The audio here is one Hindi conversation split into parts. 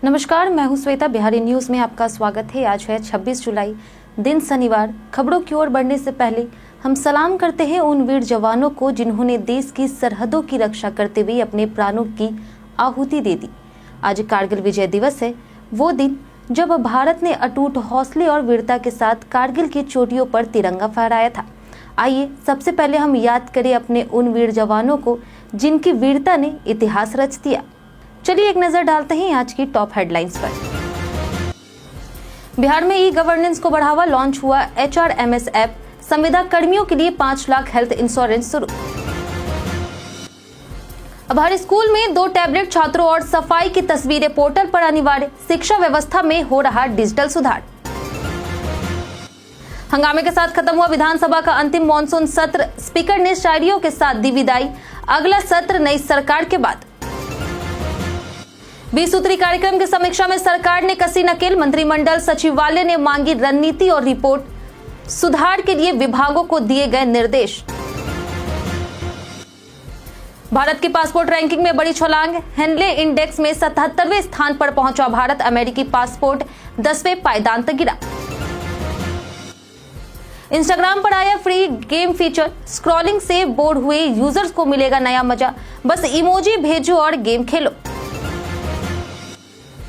नमस्कार, मैं हूं श्वेता। बिहारी न्यूज में आपका स्वागत है। आज है 26 जुलाई, दिन शनिवार। खबरों की ओर बढ़ने से पहले हम सलाम करते हैं उन वीर जवानों को जिन्होंने देश की सरहदों की रक्षा करते हुए अपने प्राणों की आहुति दे दी। आज कारगिल विजय दिवस है, वो दिन जब भारत ने अटूट हौसले और वीरता के साथ कारगिल की चोटियों पर तिरंगा फहराया था। आइए सबसे पहले हम याद करें अपने उन वीर जवानों को जिनकी वीरता ने इतिहास रच दिया। चलिए एक नजर डालते हैं आज की टॉप हेडलाइंस पर। बिहार में ई गवर्नेंस को बढ़ावा, लॉन्च हुआ HRMS ऐप। संविदा कर्मियों के लिए 5 लाख हेल्थ इंश्योरेंस शुरू। अब हर स्कूल में 2 टैबलेट छात्रों और सफाई की तस्वीरें पोर्टल पर अनिवार्य। शिक्षा व्यवस्था में हो रहा डिजिटल सुधार। हंगामे के साथ खत्म हुआ विधानसभा का अंतिम मानसून सत्र। स्पीकर ने शायरियों के साथ दी विदाई। अगला सत्र नई सरकार के बाद। 20 सूत्री कार्यक्रम की समीक्षा में सरकार ने कसी नकेल। मंत्रिमंडल सचिवालय ने मांगी रणनीति और रिपोर्ट। सुधार के लिए विभागों को दिए गए निर्देश। भारत की पासपोर्ट रैंकिंग में बड़ी छलांग। हेनले इंडेक्स में 77वें स्थान पर पहुंचा भारत। अमेरिकी पासपोर्ट 10वें पायदान तक गिरा। इंस्टाग्राम पर आया फ्री गेम फीचर। स्क्रॉलिंग से बोर हुए यूजर्स को मिलेगा नया मजा। बस इमोजी भेजो और गेम खेलो।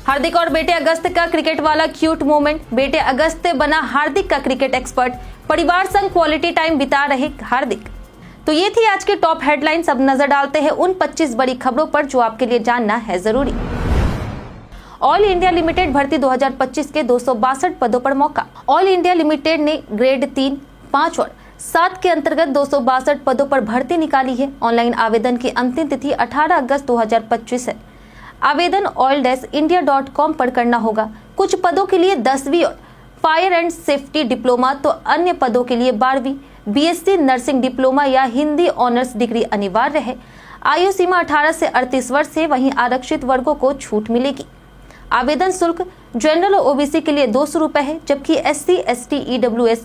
हार्दिक और बेटे अगस्त का क्रिकेट वाला क्यूट मोमेंट। बेटे अगस्त बना हार्दिक का क्रिकेट एक्सपर्ट। परिवार संग क्वालिटी टाइम बिता रहे हार्दिक। तो ये थी आज की टॉप हेडलाइंस। अब नजर डालते हैं उन 25 बड़ी खबरों पर जो आपके लिए जानना है जरूरी। ऑल इंडिया लिमिटेड भर्ती 2025 के 262 पदों पर मौका। ऑल इंडिया लिमिटेड ने ग्रेड 3, 5 और 7 के अंतर्गत 262 पदों पर भर्ती निकाली है। ऑनलाइन आवेदन की अंतिम तिथि 18 अगस्त 2025 है। आवेदन oil-india.com पर करना होगा। कुछ पदों के लिए 10वीं और फायर एंड सेफ्टी डिप्लोमा तो अन्य पदों के लिए 12वीं BSc नर्सिंग डिप्लोमा या हिंदी ऑनर्स डिग्री अनिवार्य है। आयु सीमा 18 से 38 वर्ष है। वहीं आरक्षित वर्गों को छूट मिलेगी। आवेदन शुल्क जनरल और OBC के लिए 200 रुपए है, जबकि SC, ST, EWS,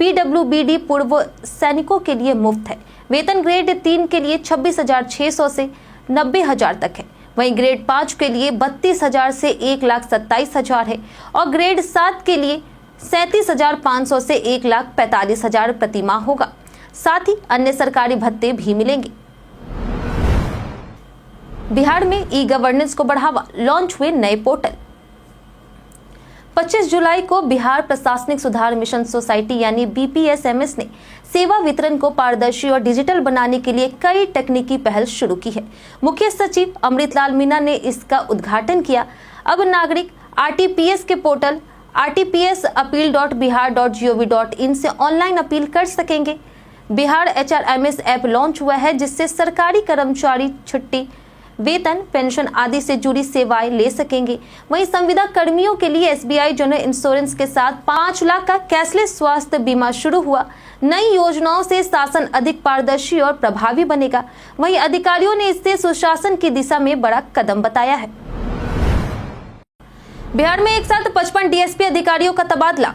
PWBD पूर्व सैनिकों के लिए मुफ्त है। वेतन ग्रेड 3 के लिए 26,600 से 90,000 तक है। वहीं ग्रेड 5 के लिए 32,000 से 1,27,000 है और ग्रेड 7 के लिए 37,500 से 1,45,000 प्रति माह होगा। साथ ही अन्य सरकारी भत्ते भी मिलेंगे। बिहार में ई गवर्नेंस को बढ़ावा, लॉन्च हुए नए पोर्टल। 25 जुलाई को बिहार प्रशासनिक सुधार मिशन सोसाइटी यानी BPSMS ने सेवा वितरण को पारदर्शी और डिजिटल बनाने के लिए कई तकनीकी पहल शुरू की है। मुख्य सचिव अमृतलाल मीना ने इसका उद्घाटन किया। अब नागरिक RTPS के पोर्टल rtpsappeal.bihar.gov.in से ऑनलाइन अपील कर सकेंगे। बिहार HRMS ऐप लॉन्च हुआ है, जिससे सरकारी कर्मचारी छुट्टी, वेतन, पेंशन आदि से जुड़ी सेवाएं ले सकेंगे। वहीं संविदा कर्मियों के लिए SBI जनरल इंश्योरेंस के साथ 5 लाख का कैशलेस स्वास्थ्य बीमा शुरू हुआ। नई योजनाओं से शासन अधिक पारदर्शी और प्रभावी बनेगा। वहीं अधिकारियों ने इसे सुशासन की दिशा में बड़ा कदम बताया है। बिहार में एक साथ 55 DSP अधिकारियों का तबादला।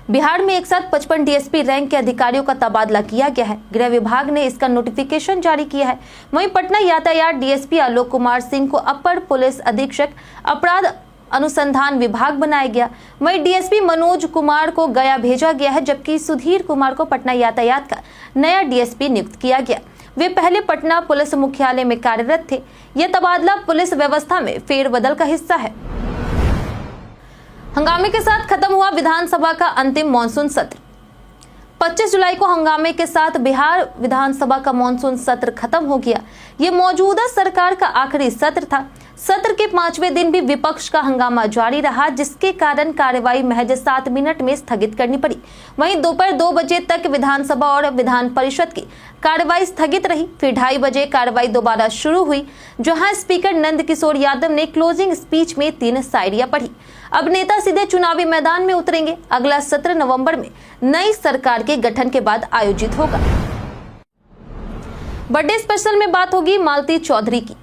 बिहार में एक साथ 55 DSP रैंक के अधिकारियों का तबादला किया गया है। गृह विभाग ने इसका नोटिफिकेशन जारी किया है। वहीं पटना यातायात DSP आलोक कुमार सिंह को अपर पुलिस अधीक्षक अपराध अनुसंधान विभाग बनाया गया। वहीं DSP मनोज कुमार को गया भेजा गया है, जबकि सुधीर कुमार को पटना यातायात का नया DSP नियुक्त किया गया। वे पहले पटना पुलिस मुख्यालय में कार्यरत थे। यह तबादला पुलिस व्यवस्था में फेरबदल का हिस्सा है। हंगामे के साथ खत्म हुआ विधानसभा का अंतिम मानसून सत्र। 25 जुलाई को हंगामे के साथ बिहार विधानसभा का मानसून सत्र खत्म हो गया। ये मौजूदा सरकार का आखिरी सत्र था। सत्र के 5वें दिन भी विपक्ष का हंगामा जारी रहा, जिसके कारण कार्यवाही महज 7 मिनट में स्थगित करनी पड़ी। वहीं दोपहर 2 बजे तक विधानसभा और विधान परिषद की कार्यवाही स्थगित रही। फिर 2:30 बजे कार्यवाही दोबारा शुरू हुई, जहां स्पीकर नंद किशोर यादव ने क्लोजिंग स्पीच में 3 शायरियां पढ़ी। अब नेता सीधे चुनावी मैदान में उतरेंगे। अगला सत्र नवंबर में नई सरकार के गठन के बाद आयोजित होगा। बर्थडे स्पेशल में बात होगी मालती चौधरी की।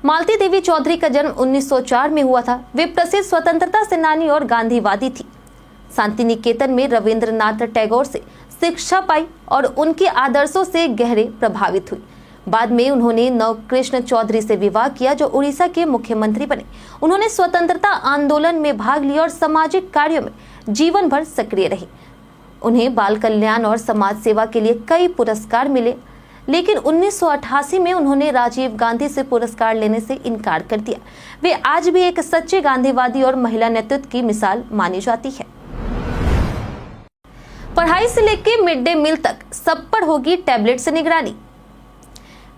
मालती देवी चौधरी का जन्म 1904 में हुआ था। वे प्रसिद्ध स्वतंत्रता सेनानी और गांधीवादी थी। शांति निकेतन में रविंद्रनाथ टैगोर से शिक्षा पाई और उनके आदर्शों से गहरे प्रभावित हुई। बाद में उन्होंने नवकृष्ण चौधरी से विवाह किया, जो उड़ीसा के मुख्यमंत्री बने। उन्होंने स्वतंत्रता आंदोलन में भाग लिया और सामाजिक कार्यों में जीवन भर सक्रिय रही। उन्हें बाल कल्याण और समाज सेवा के लिए कई पुरस्कार मिले, लेकिन 1988 में उन्होंने राजीव गांधी से पुरस्कार लेने से इनकार कर दिया। वे आज भी एक सच्चे गांधीवादी और महिला नेतृत्व की मिसाल मानी जाती है। पढ़ाई से लेकर मिड डे मील तक सब पर होगी टैबलेट से निगरानी।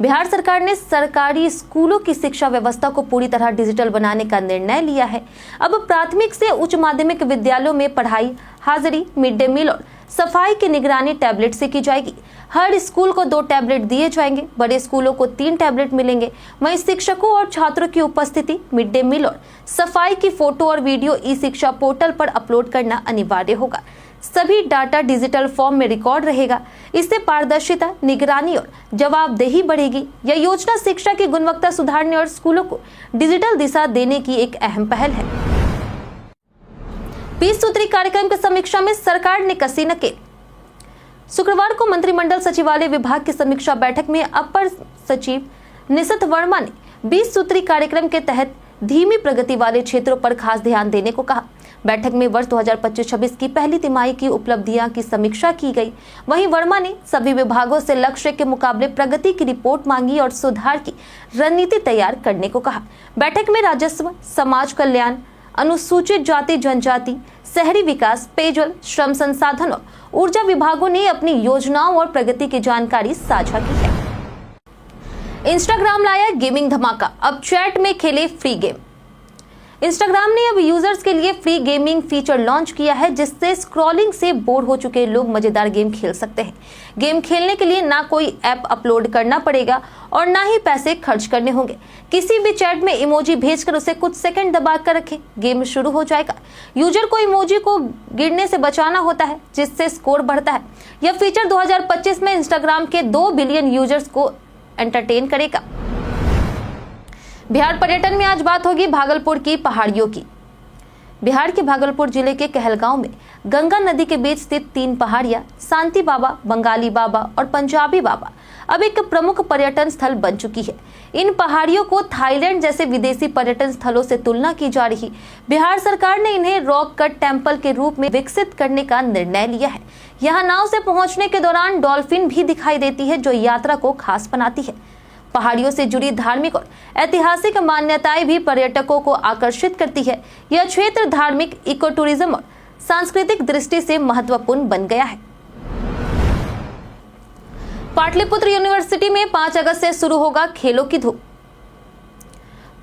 बिहार सरकार ने सरकारी स्कूलों की शिक्षा व्यवस्था को पूरी तरह डिजिटल बनाने का निर्णय लिया है। अब प्राथमिक से उच्च माध्यमिक विद्यालयों में पढ़ाई, हाजिरी, मिड डे मील और सफाई की निगरानी टैबलेट से की जाएगी। हर स्कूल को 2 टैबलेट दिए जाएंगे, बड़े स्कूलों को 3 टैबलेट मिलेंगे। वहीं शिक्षकों और छात्रों की उपस्थिति, मिड डे मील और सफाई की फोटो और वीडियो ई शिक्षा पोर्टल पर अपलोड करना अनिवार्य होगा। सभी डाटा डिजिटल फॉर्म में रिकॉर्ड रहेगा। इससे पारदर्शिता, निगरानी और जवाबदेही बढ़ेगी। यह योजना शिक्षा की गुणवत्ता सुधारने और स्कूलों को डिजिटल दिशा देने की एक अहम पहल है। 20 सूत्री कार्यक्रम की समीक्षा में सरकार ने कसी नकेल। शुक्रवार को मंत्रिमंडल सचिवालय विभाग की समीक्षा बैठक में अपर सचिव निशित वर्मा ने 20 सूत्री कार्यक्रम के तहत धीमी प्रगति वाले क्षेत्रों पर खास ध्यान देने को कहा। बैठक में वर्ष 2025-26 की पहली तिमाही की उपलब्धियां की समीक्षा की गई। वहीं वर्मा ने सभी विभागों से लक्ष्य के मुकाबले प्रगति की रिपोर्ट मांगी और सुधार की रणनीति तैयार करने को कहा। बैठक में राजस्व, समाज कल्याण, अनुसूचित जाति जनजाति, शहरी विकास, पेयजल, श्रम संसाधन और ऊर्जा विभागों ने अपनी योजनाओं और प्रगति की जानकारी साझा की है। इंस्टाग्राम लाया गेमिंग धमाका, अब चैट में खेले फ्री गेम। इंस्टाग्राम ने अब यूजर्स के लिए फ्री गेमिंग फीचर लॉन्च किया है, जिससे स्क्रॉलिंग से बोर हो चुके लोग मजेदार गेम खेल सकते हैं। गेम खेलने के लिए ना कोई ऐप अपलोड करना पड़ेगा और ना ही पैसे खर्च करने होंगे। किसी भी चैट में इमोजी भेजकर उसे कुछ सेकंड दबा कर रखें, गेम शुरू हो जाएगा। यूजर को इमोजी को गिरने से बचाना होता है, जिससे स्कोर बढ़ता है। यह फीचर 2025 में इंस्टाग्राम के 2 बिलियन यूजर्स को एंटरटेन करेगा। बिहार पर्यटन में आज बात होगी भागलपुर की पहाड़ियों की। बिहार के भागलपुर जिले के कहलगांव में गंगा नदी के बीच स्थित 3 पहाड़ियां शांति बाबा, बंगाली बाबा और पंजाबी बाबा अब एक प्रमुख पर्यटन स्थल बन चुकी है। इन पहाड़ियों को थाईलैंड जैसे विदेशी पर्यटन स्थलों से तुलना की जा रही। बिहार सरकार ने इन्हें रॉक कट टेम्पल के रूप में विकसित करने का निर्णय लिया है। यहाँ नाव से पहुंचने के दौरान डॉल्फिन भी दिखाई देती है, जो यात्रा को खास बनाती है। पहाड़ियों से जुड़ी धार्मिक और ऐतिहासिक मान्यताएं भी पर्यटकों को आकर्षित करती है। यह क्षेत्र धार्मिक, इको टूरिज्म और सांस्कृतिक दृष्टि से महत्वपूर्ण बन गया है। पाटलिपुत्र यूनिवर्सिटी में 5 अगस्त से शुरू होगा खेलों की धूप।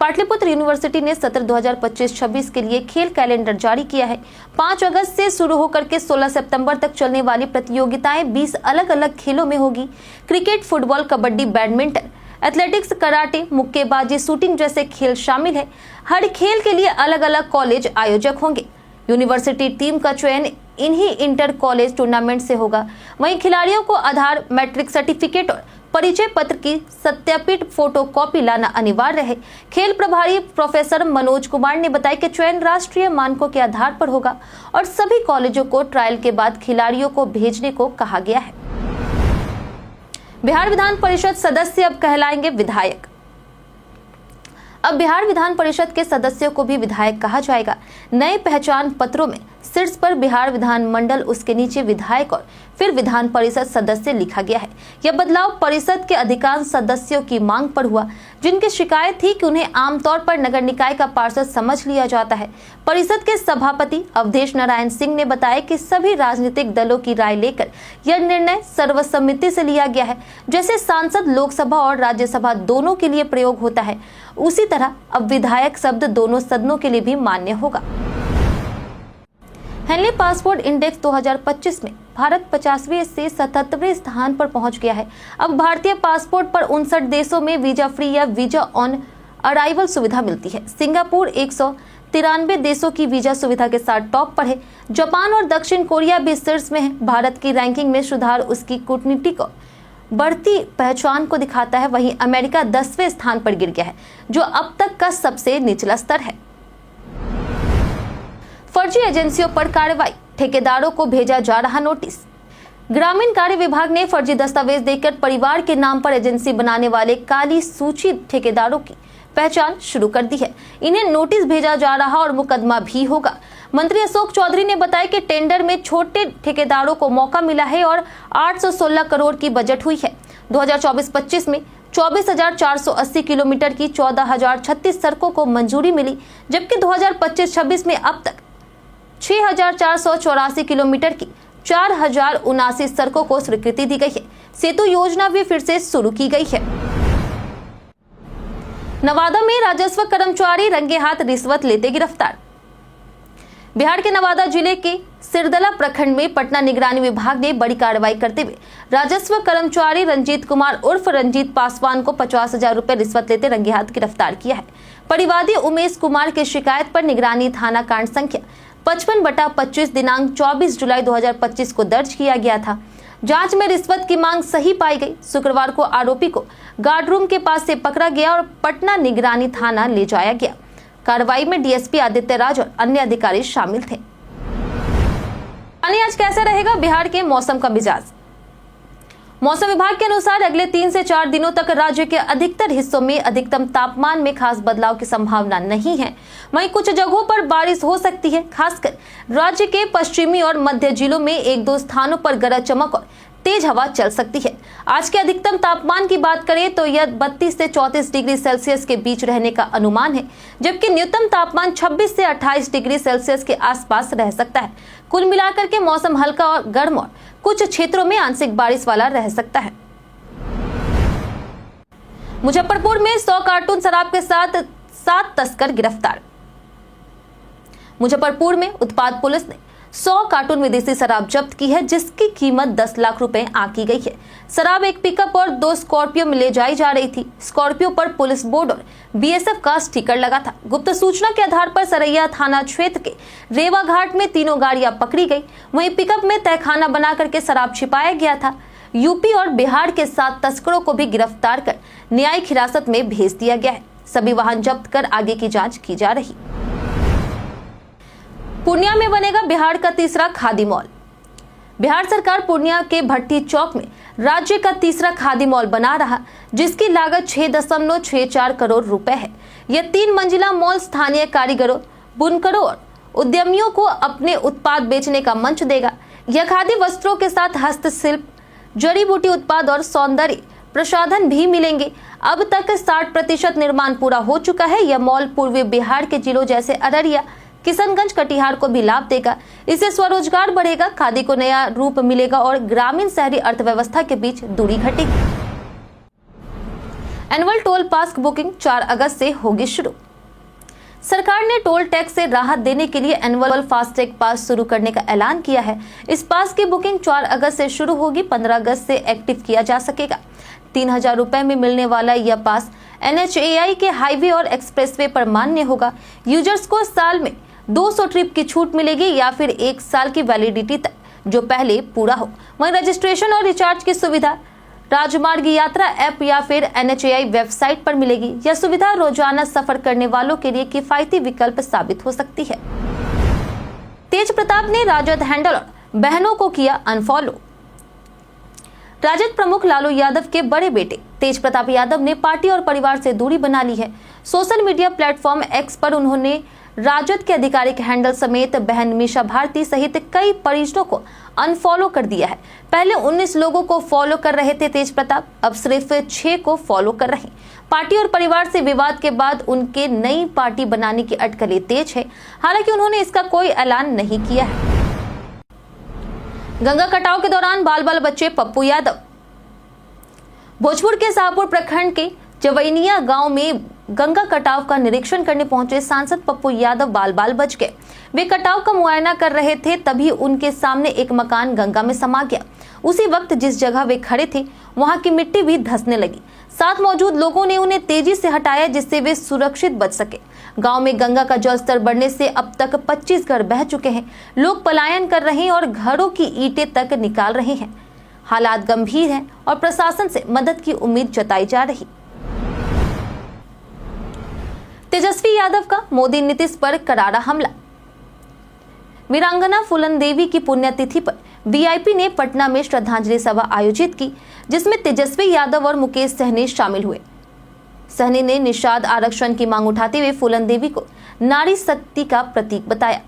पाटलिपुत्र यूनिवर्सिटी ने सत्र 2025-26 के लिए खेल कैलेंडर जारी किया है। 5 अगस्त से शुरू होकर के 16 सितंबर तक चलने वाली प्रतियोगिताएं 20 अलग अलग खेलों में होगी। Cricket, football, kabaddi, badminton, athletics, karate, मुक्केबाजी, शूटिंग जैसे खेल शामिल है। हर खेल के लिए अलग अलग कॉलेज आयोजक होंगे। यूनिवर्सिटी टीम का चयन इन्हीं इंटर कॉलेज टूर्नामेंट से होगा। वहीं खिलाड़ियों को आधार, मैट्रिक सर्टिफिकेट और परिचय पत्र की सत्यापित फोटोकॉपी लाना अनिवार्य है। खेल प्रभारी प्रोफेसर मनोज कुमार ने बताया कि चयन राष्ट्रीय मानकों के आधार पर होगा और सभी कॉलेजों को ट्रायल के बाद खिलाड़ियों को भेजने को कहा गया है। बिहार विधान परिषद सदस्य अब कहलाएंगे विधायक। अब बिहार विधान परिषद के सदस्यों को भी विधायक कहा जाएगा। नए पहचान पत्रों में शीर्ष पर बिहार विधान मंडल, उसके नीचे विधायक और फिर विधान परिषद सदस्य लिखा गया है। यह बदलाव परिषद के अधिकांश सदस्यों की मांग पर हुआ, जिनकी शिकायत थी कि उन्हें आमतौर पर नगर निकाय का पार्षद समझ लिया जाता है। परिषद के सभापति अवधेश नारायण सिंह ने बताया कि सभी राजनीतिक दलों की राय लेकर यह निर्णय सर्वसम्मति से लिया गया है। जैसे सांसद लोकसभा और राज्यसभा दोनों के लिए प्रयोग होता है, उसी तरह अब विधायक शब्द दोनों सदनों के लिए भी मान्य होगा। हेनली पासपोर्ट इंडेक्स 2025 में भारत 50वें से 77वें स्थान पर पहुंच गया है। अब भारतीय पासपोर्ट पर 59 देशों में वीजा फ्री या वीजा ऑन अराइवल सुविधा मिलती है। सिंगापुर 193 देशों की वीजा सुविधा के साथ टॉप पर है। जापान और दक्षिण कोरिया भी शीर्ष में है। भारत की रैंकिंग में सुधार उसकी कूटनीतिक और बढ़ती पहचान को दिखाता है। वहीं अमेरिका 10वें स्थान पर गिर गया है, जो अब तक का सबसे निचला स्तर है। फर्जी एजेंसियों पर कार्रवाई, ठेकेदारों को भेजा जा रहा नोटिस। ग्रामीण कार्य विभाग ने फर्जी दस्तावेज देकर परिवार के नाम पर एजेंसी बनाने वाले काली सूची ठेकेदारों की पहचान शुरू कर दी है। इन्हें नोटिस भेजा जा रहा और मुकदमा भी होगा। मंत्री अशोक चौधरी ने बताया कि टेंडर में छोटे ठेकेदारों को मौका मिला है और 816 करोड़ की बजट हुई है। 2024-25 में 24,480 किलोमीटर की 14,036 सड़कों को मंजूरी मिली, जबकि 2025-26 में अब तक 6,484 किलोमीटर की 4,079 सड़कों को स्वीकृति दी गई है। सेतु योजना भी फिर से शुरू की गई है। नवादा में राजस्व कर्मचारी रंगे हाथ रिश्वत लेते गिरफ्तार। बिहार के नवादा जिले के सिरदला प्रखंड में पटना निगरानी विभाग ने बड़ी कार्रवाई करते हुए राजस्व कर्मचारी रंजीत कुमार उर्फ रंजीत पासवान को 50,000 रुपए रिश्वत लेते रंगे हाथ गिरफ्तार किया है। परिवादी उमेश कुमार की शिकायत पर निगरानी थाना कांड संख्या 55/25 दिनांक 24 जुलाई 2025 को दर्ज किया गया था। जांच में रिश्वत की मांग सही पाई गई। शुक्रवार को आरोपी को गार्ड रूम के पास से पकड़ा गया और पटना निगरानी थाना ले जाया गया। कार्रवाई में डीएसपी आदित्य राज और अन्य अधिकारी शामिल थे। आज कैसा रहेगा बिहार के मौसम का मिजाज? मौसम विभाग के अनुसार अगले 3 से 4 दिनों तक राज्य के अधिकतर हिस्सों में अधिकतम तापमान में खास बदलाव की संभावना नहीं है। वहीं कुछ जगहों पर बारिश हो सकती है। खासकर राज्य के पश्चिमी और मध्य जिलों में 1-2 स्थानों पर गरज चमक और तेज हवा चल सकती है। आज के अधिकतम तापमान की बात करें तो यह 32 से 34 डिग्री सेल्सियस के बीच रहने का अनुमान है, जबकि न्यूनतम तापमान 26 से 28 डिग्री सेल्सियस के आसपास रह सकता है। कुल मिलाकर के मौसम हल्का और गर्म और कुछ क्षेत्रों में आंशिक बारिश वाला रह सकता है। मुजफ्फरपुर में 100 कार्टून शराब के साथ 7 तस्कर गिरफ्तार। मुजफ्फरपुर में उत्पाद पुलिस ने 100 कार्टून विदेशी शराब जब्त की है, जिसकी कीमत 10 लाख रुपए आंकी गई है। शराब एक पिकअप और 2 स्कॉर्पियो में ले जाई जा रही थी। स्कॉर्पियो पर पुलिस बोर्ड और बीएसएफ का स्टिकर लगा था। गुप्त सूचना के आधार पर सरैया थाना क्षेत्र के रेवा घाट में तीनों गाड़ियां पकड़ी गई। वहीं पिकअप में तहखाना बना करके शराब छिपाया गया था। यूपी और बिहार के 7 तस्करों को भी गिरफ्तार कर न्यायिक हिरासत में भेज दिया गया है। सभी वाहन जब्त कर आगे की जाँच की जा रही। पूर्णिया में बनेगा बिहार का तीसरा खादी मॉल। बिहार सरकार पूर्णिया के भट्टी चौक में राज्य का तीसरा खादी मॉल बना रहा, जिसकी लागत 6.64 करोड़ रुपए है। यह 3 मंजिला मॉल स्थानीय कारीगरों, बुनकरों और उद्यमियों को अपने उत्पाद बेचने का मंच देगा। यह खादी वस्त्रों के साथ हस्तशिल्प, जड़ी बूटी उत्पाद और सौंदर्य प्रसाधन भी मिलेंगे। अब तक 60% निर्माण पूरा हो चुका है। यह मॉल पूर्वी बिहार के जिलों जैसे अररिया, किशनगंज, कटिहार को भी लाभ देगा। इससे स्वरोजगार बढ़ेगा, खादी को नया रूप मिलेगा और ग्रामीण शहरी अर्थव्यवस्था के बीच दूरी घटेगी। एनुअल टोल पास बुकिंग 4 अगस्त से होगी शुरू। सरकार ने टोल टैक्स से राहत देने के लिए एनुअल फास्टैग पास शुरू करने का ऐलान किया है। इस पास की बुकिंग 4 अगस्त से शुरू होगी। 15 अगस्त से एक्टिव किया जा सकेगा। 3,000 रुपए में मिलने वाला यह पास NHAI के हाईवे और एक्सप्रेसवे पर मान्य होगा। यूजर्स को साल में 200 ट्रिप की छूट मिलेगी या फिर 1 साल की वैलिडिटी तक, जो पहले पूरा हो। वहीं रजिस्ट्रेशन और रिचार्ज की सुविधा राजमार्ग यात्रा ऐप या फिर NHAI वेबसाइट पर मिलेगी। यह सुविधा रोजाना सफर करने वालों के लिए किफायती विकल्प साबित हो सकती है। तेज प्रताप ने राजद हैंडल और बहनों को किया अनफॉलो। राजद प्रमुख लालू यादव के बड़े बेटे तेज प्रताप यादव ने पार्टी और परिवार से दूरी बना ली है। सोशल मीडिया प्लेटफॉर्म एक्स पर उन्होंने राजद के आधिकारिक हैंडल समेत बहन मीशा भारती सहित कई परिजनों को अनफॉलो कर दिया है। पहले 19 लोगों को फॉलो कर रहे थे तेज प्रताप, अब सिर्फ 6 को फॉलो कर रहे। पार्टी और परिवार से विवाद के बाद उनके नई पार्टी बनाने की अटकलें तेज है। हालांकि उन्होंने इसका कोई ऐलान नहीं किया है। गंगा कटाव के दौरान बाल बच्चे पप्पू यादव। भोजपुर के शाहपुर प्रखंड के जवैनिया गांव में गंगा कटाव का निरीक्षण करने पहुंचे सांसद पप्पू यादव बाल बच गए। वे कटाव का मुआयना कर रहे थे, तभी उनके सामने एक मकान गंगा में समा गया। उसी वक्त जिस जगह वे खड़े थे वहां की मिट्टी भी धंसने लगी। साथ मौजूद लोगों ने उन्हें तेजी से हटाया, जिससे वे सुरक्षित बच सके। गांव में गंगा का जलस्तर बढ़ने से अब तक 25 घर बह चुके हैं। लोग पलायन कर रहे हैं और घरों की ईंटें तक निकाल रहे हैं। हालात गंभीर हैं और प्रशासन से मदद की उम्मीद जताई जा रही। तेजस्वी यादव का मोदी नीतीश पर करारा हमला। वीरांगना फूलन देवी की पुण्यतिथि पर वीआईपी ने पटना में श्रद्धांजलि सभा आयोजित की, जिसमें तेजस्वी यादव और मुकेश सहनी शामिल हुए। सहनी ने निषाद आरक्षण की मांग उठाते हुए फूलन देवी को नारी शक्ति का प्रतीक बताया।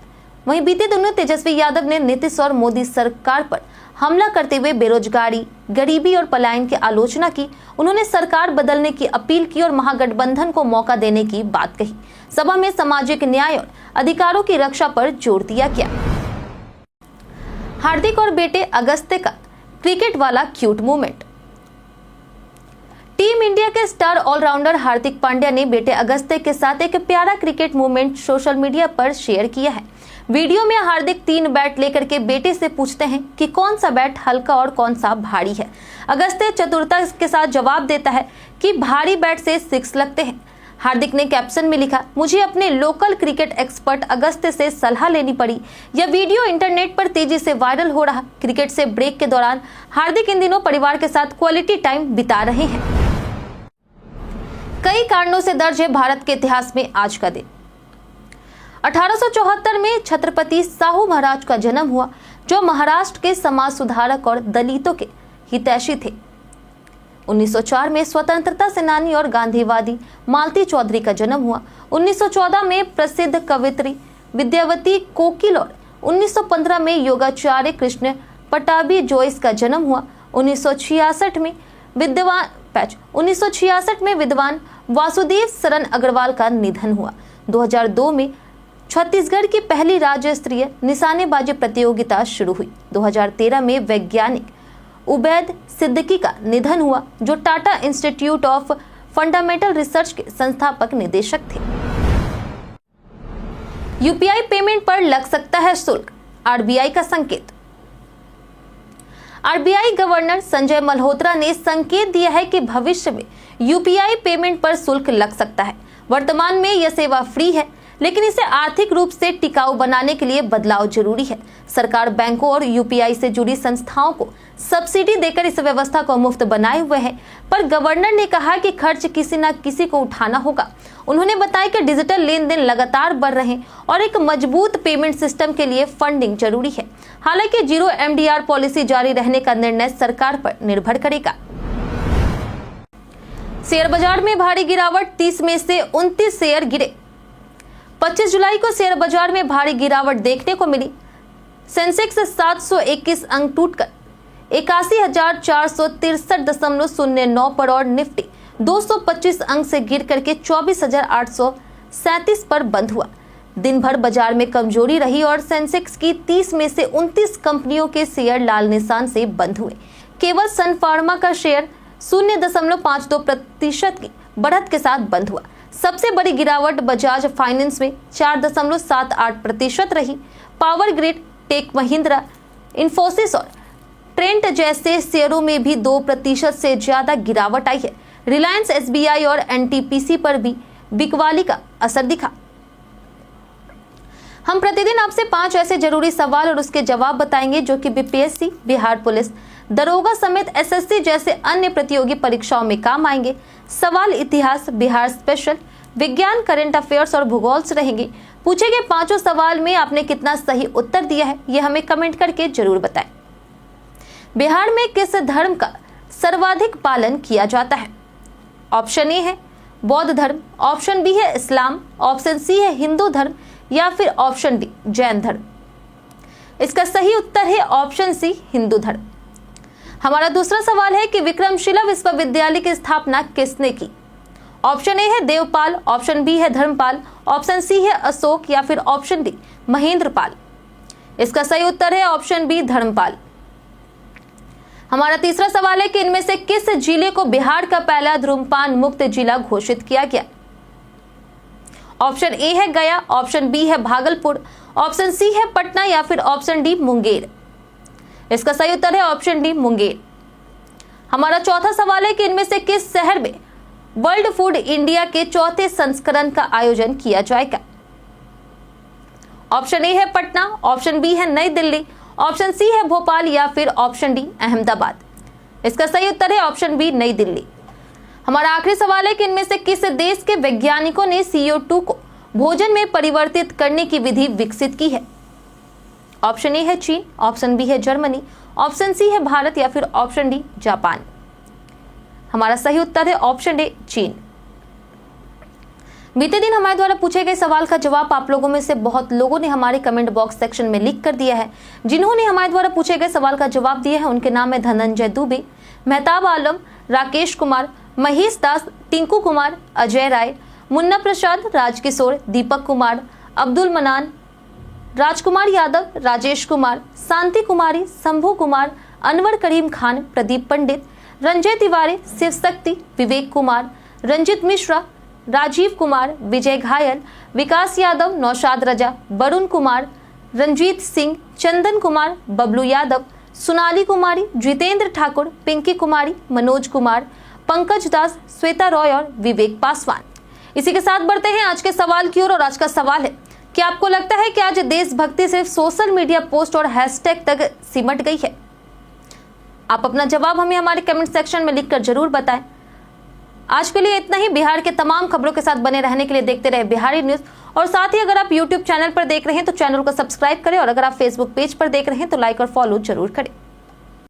वहीं बीते दिनों तेजस्वी यादव ने नीतीश और मोदी सरकार पर हमला करते हुए बेरोजगारी, गरीबी और पलायन की आलोचना की। उन्होंने सरकार बदलने की अपील की और महागठबंधन को मौका देने की बात कही। सभा में सामाजिक न्याय और अधिकारों की रक्षा पर जोर दिया गया। हार्दिक और बेटे अगस्त्य का क्रिकेट वाला क्यूट मोमेंट। टीम इंडिया के स्टार ऑलराउंडर हार्दिक पांड्या ने बेटे अगस्त्य के साथ एक प्यारा क्रिकेट मोमेंट सोशल मीडिया पर शेयर किया है। वीडियो में हार्दिक 3 बैट लेकर के बेटे से पूछते हैं कि कौन सा बैट हल्का और कौन सा भारी है। अगस्त्य चतुरता के साथ जवाब देता है कि भारी बैट से 6 लगते हैं। हार्दिक ने कैप्शन में लिखा, मुझे अपने लोकल क्रिकेट एक्सपर्ट अगस्त्य से सलाह लेनी पड़ी। यह वीडियो इंटरनेट पर तेजी से वायरल हो रहा। क्रिकेट से ब्रेक के दौरान हार्दिक इन दिनों परिवार के साथ क्वालिटी टाइम बिता रहे हैं। कई कारणों से दर्ज है भारत के इतिहास में आज का दिन। 1874 में छत्रपति साहू महाराज का जन्म हुआ, जो महाराष्ट्र के समाज सुधारक और दलितों के हितैषी थे। 1904 में स्वतंत्रता सेनानी और गांधीवादी मालती चौधरी का जन्म हुआ। 1914 में प्रसिद्ध कवयित्री विद्यावती कोकिल और 1915 में योगाचार्य कृष्ण पटाभी जोइस का जन्म हुआ। 1966 में विद्वान वासुदेव शरण अग्रवाल का निधन हुआ। 2002 में छत्तीसगढ़ की पहली राज्य स्तरीय निशानेबाजी प्रतियोगिता शुरू हुई। 2013 में वैज्ञानिक उबैद सिद्दीकी का निधन हुआ, जो Tata institute of fundamental research के संस्थापक निदेशक थे। यूपीआई पेमेंट पर लग सकता है शुल्क, आरबीआई का संकेत। आरबीआई गवर्नर संजय मल्होत्रा ने संकेत दिया है कि भविष्य में यूपीआई पेमेंट पर शुल्क लग सकता है। वर्तमान में यह सेवा फ्री है, लेकिन इसे आर्थिक रूप से टिकाऊ बनाने के लिए बदलाव जरूरी है। सरकार बैंकों और यूपीआई से जुड़ी संस्थाओं को सब्सिडी देकर इस व्यवस्था को मुफ्त बनाए हुए है, पर गवर्नर ने कहा कि खर्च किसी न किसी को उठाना होगा। उन्होंने बताया कि डिजिटल लेन देन लगातार बढ़ रहे हैं और एक मजबूत पेमेंट सिस्टम के लिए फंडिंग जरूरी है। हालांकि जीरो एमडीआर पॉलिसी जारी रहने का निर्णय सरकार पर निर्भर करेगा। शेयर बाजार में भारी गिरावट, 30 में से 29 शेयर गिरे। 25 जुलाई को शेयर बाजार में भारी गिरावट देखने को मिली। सेंसेक्स 721 अंक टूटकर 81,463.09 पर और निफ्टी 225 अंक से गिर करके 24,837 पर बंद हुआ। दिन भर बाजार में कमजोरी रही और सेंसेक्स की 30 में से 29 कंपनियों के शेयर लाल निशान से बंद हुए। केवल सन फार्मा का शेयर 0.52% की बढ़त के साथ बंद हुआ। सबसे बड़ी गिरावट बजाज फाइनेंस में 4.78% रही। Power grid, tech Mahindra, Infosys और ट्रेंट जैसे शेयरों में भी 2% से ज्यादा गिरावट आई है। रिलायंस, एसबीआई और एनटीपीसी पर भी बिकवाली का असर दिखा। हम प्रतिदिन आपसे 5 ऐसे जरूरी सवाल और उसके जवाब बताएंगे जो कि बीपीएससी, बिहार पुलिस, दरोगा समेत एसएससी जैसे अन्य प्रतियोगी परीक्षाओं में काम आएंगे। सवाल इतिहास, बिहार स्पेशल, विज्ञान, करंट अफेयर्स और भूगोल से रहेंगे। पूछे गए 5 सवाल में आपने कितना सही उत्तर दिया है, यह हमें कमेंट करके जरूर बताएं। बिहार में किस धर्म का सर्वाधिक पालन किया जाता है? ऑप्शन ए है बौद्ध धर्म, ऑप्शन बी है इस्लाम, ऑप्शन सी है हिंदू धर्म या फिर ऑप्शन डी जैन धर्म। इसका सही उत्तर है ऑप्शन सी हिंदू धर्म। हमारा दूसरा सवाल है कि विक्रमशिला विश्वविद्यालय की स्थापना किसने की? ऑप्शन ए है देवपाल, ऑप्शन बी है धर्मपाल, ऑप्शन सी है अशोक या फिर ऑप्शन डी महेंद्रपाल। इसका सही उत्तर है ऑप्शन बी धर्मपाल। हमारा तीसरा सवाल है कि इनमें से किस जिले को बिहार का पहला धूम्रपान मुक्त जिला घोषित किया गया? ऑप्शन ए है गया, ऑप्शन बी है भागलपुर, ऑप्शन सी है पटना या फिर ऑप्शन डी मुंगेर। इसका सही उत्तर है ऑप्शन डी मुंगेर। हमारा चौथा सवाल है कि इनमें से किस शहर में वर्ल्ड फूड इंडिया के 4थे संस्करण का आयोजन किया जाएगा? ऑप्शन ए है पटना, ऑप्शन बी है नई दिल्ली, ऑप्शन सी है भोपाल या फिर ऑप्शन डी अहमदाबाद। इसका सही उत्तर है ऑप्शन बी नई दिल्ली। हमारा आखिरी सवाल है कि इनमें से किस देश के वैज्ञानिकों ने CO2 को भोजन में परिवर्तित करने की विधि विकसित की है? ऑप्शन ए है चीन, ऑप्शन बी है जर्मनी, ऑप्शन सी है भारत या फिर ऑप्शन डी जापान। हमारा सही उत्तर है ऑप्शन ए चीन। बीते दिन हमारे द्वारा पूछे गए सवाल का जवाब आप लोगों में से बहुत लोगों ने हमारे कमेंट बॉक्स सेक्शन में लिख कर दिया है। जिन्होंने हमारे द्वारा पूछे गए सवाल का जवाब दिया है उनके नाम है धनंजय दुबे, मेहताब आलम, राकेश कुमार, महेश दास, टिंकू कुमार, अजय राय, मुन्ना प्रसाद, राजकिशोर, दीपक कुमार, अब्दुल मनान, राजकुमार यादव, राजेश कुमार, शांति कुमारी, शंभू कुमार, अनवर करीम खान, प्रदीप पंडित, रंजय तिवारी, शिव शक्ति, विवेक कुमार, रंजित मिश्रा, राजीव कुमार, विजय घायल, विकास यादव, नौशाद रजा, वरुण कुमार, रंजीत सिंह, चंदन कुमार, बबलू यादव, सोनाली कुमारी, जितेंद्र ठाकुर, पिंकी कुमारी, मनोज कुमार, पंकज दास, श्वेता रॉय और विवेक पासवान। इसी के साथ बढ़ते हैं आज के सवाल की ओर और आज का सवाल है कि आपको लगता है कि आज देशभक्ति सिर्फ सोशल मीडिया पोस्ट और हैशटैग तक सिमट गई है? आप अपना जवाब हमें हमारे कमेंट सेक्शन में लिखकर जरूर बताएं। आज के लिए इतना ही। बिहार के तमाम खबरों के साथ बने रहने के लिए देखते रहे बिहारी न्यूज और साथ ही अगर आप यूट्यूब चैनल पर देख रहे हैं तो चैनल को सब्सक्राइब करें और अगर आप फेसबुक पेज पर देख रहे हैं तो लाइक और फॉलो जरूर करें।